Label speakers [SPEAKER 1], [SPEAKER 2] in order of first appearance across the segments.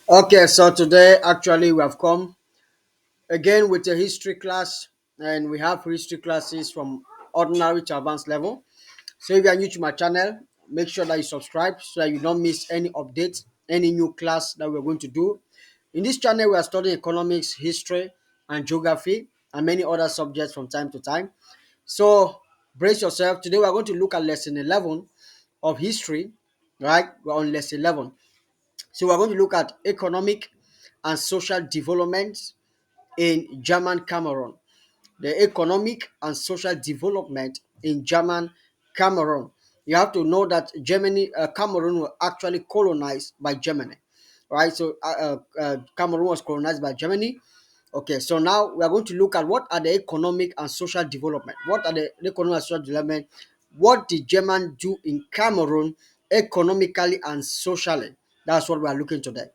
[SPEAKER 1] Okay, so today actually we have come again with a history class, and we have history classes from ordinary to advanced level. So if you are new to my channel, make sure that you subscribe so that you don't miss any updates, any new class that we're going to do. In this channel, we are studying economics, history, and geography, and many other subjects from time to time. So brace yourself. Today we are going to look at lesson 11 of history, right? We're on lesson 11. So we're going to look at economic and social development in German Cameroon. The economic and social development in German Cameroon. You have to know that Cameroon was actually colonized by Germany, right? So Cameroon was colonized by Germany. Okay, so now we are going to look at what are the economic and social development. What are the economic and social development? What did German do in Cameroon economically and socially? That's what we are looking today.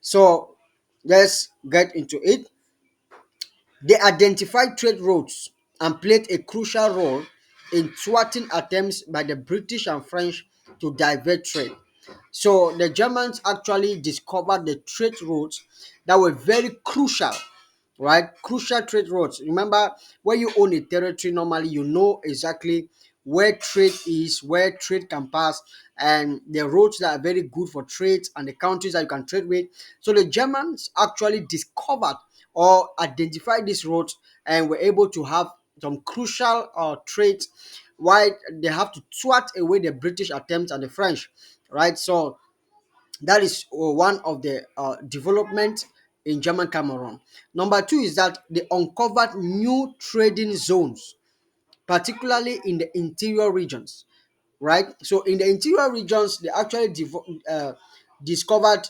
[SPEAKER 1] So let's get into it. They identified trade routes and played a crucial role in thwarting attempts by the British and French to divert trade. So the Germans actually discovered the trade routes that were very crucial, right? Crucial trade routes. Remember, when you own a territory, normally you know exactly where trade is, where trade can pass, and the roads that are very good for trade and the countries that you can trade with. So the Germans actually discovered or identified these roads and were able to have some crucial trades why they have to thwart away the British attempts and the French, right? So that is one of the development in German Cameroon. Number two is that they uncovered new trading zones, particularly in the interior regions, right? So in the interior regions, discovered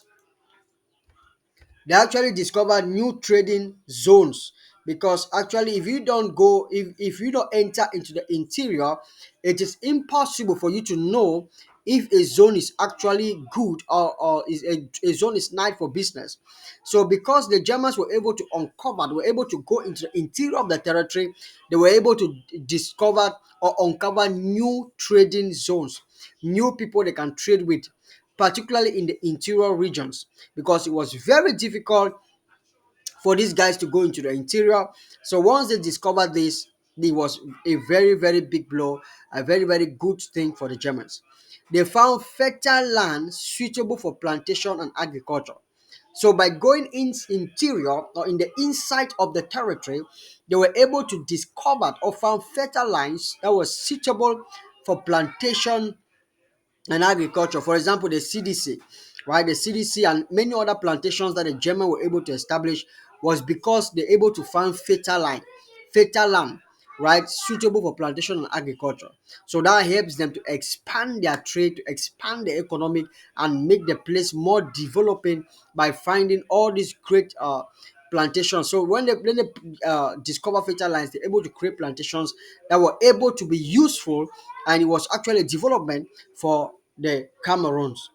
[SPEAKER 1] they actually discovered new trading zones because actually if you don't enter into the interior, it is impossible for you to know if a zone is actually good or is a zone is nice for business. So because the Germans were able to uncover, they were able to go into the interior of the territory, they were able to discover or uncover new trading zones, new people they can trade with, particularly in the interior regions, because it was very difficult for these guys to go into the interior. So once they discovered this, it was a very, very big blow, a very, very good thing for the Germans. They found fertile land suitable for plantation and agriculture. So by going in interior or in the inside of the territory, they were able to discover or found fertile lands that was suitable for plantation and agriculture. For example, the CDC, right? The CDC and many other plantations that the Germans were able to establish was because they're able to find fertile land, right? Suitable for plantation and agriculture. So that helps them to expand their trade, to expand the economic, and make the place more developing by finding all these great plantations. So when they discover fertile lands, they're able to create plantations that were able to be useful, and it was actually a development for the Cameroons.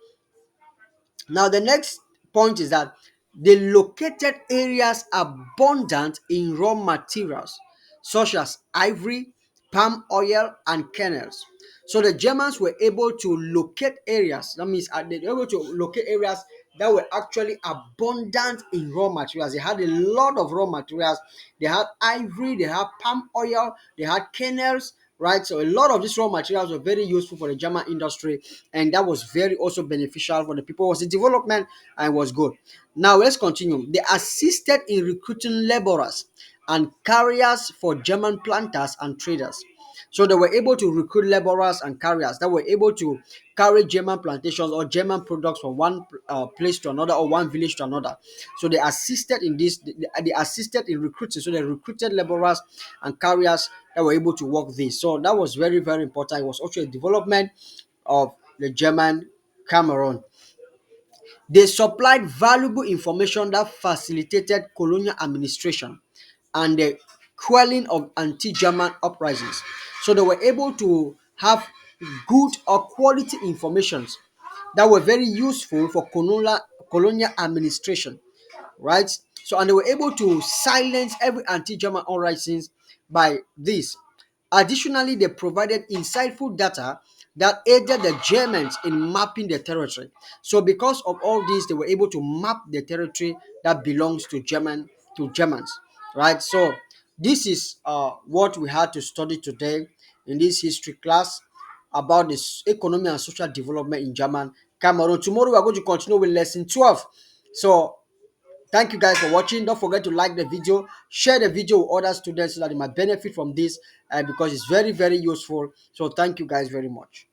[SPEAKER 1] Now, the next point is that they located areas abundant in raw materials such as ivory, palm oil, and kernels. So the Germans were able to locate areas. That means they were able to locate areas that were actually abundant in raw materials. They had a lot of raw materials. They had ivory, they had palm oil, they had kernels, right? So a lot of these raw materials were very useful for the German industry, and that was very also beneficial for the people. It was a development and it was good. Now let's continue. They assisted in recruiting laborers and carriers for German planters and traders. So they were able to recruit laborers and carriers that were able to carry German plantations or German products from one place to another or one village to another. So they assisted in this, they assisted in recruiting. So they recruited laborers and carriers that were able to work this. So that was very, very important. It was also a development of the German Cameroon. They supplied valuable information that facilitated colonial administration and the quelling of anti-German uprisings. So they were able to have good or quality informations that were very useful for colonial administration, right? So and they were able to silence every anti-German uprisings by this. Additionally, they provided insightful data that aided the Germans in mapping the territory. So because of all this, they were able to map the territory that belongs to Germans, right? So this is what we had to study today in this history class about this economy and social development in German Cameroon. Tomorrow we are going to continue with lesson 12. So thank you guys for watching. Don't forget to like the video, share the video with other students so that they might benefit from this because it's very, very useful. So thank you guys very much.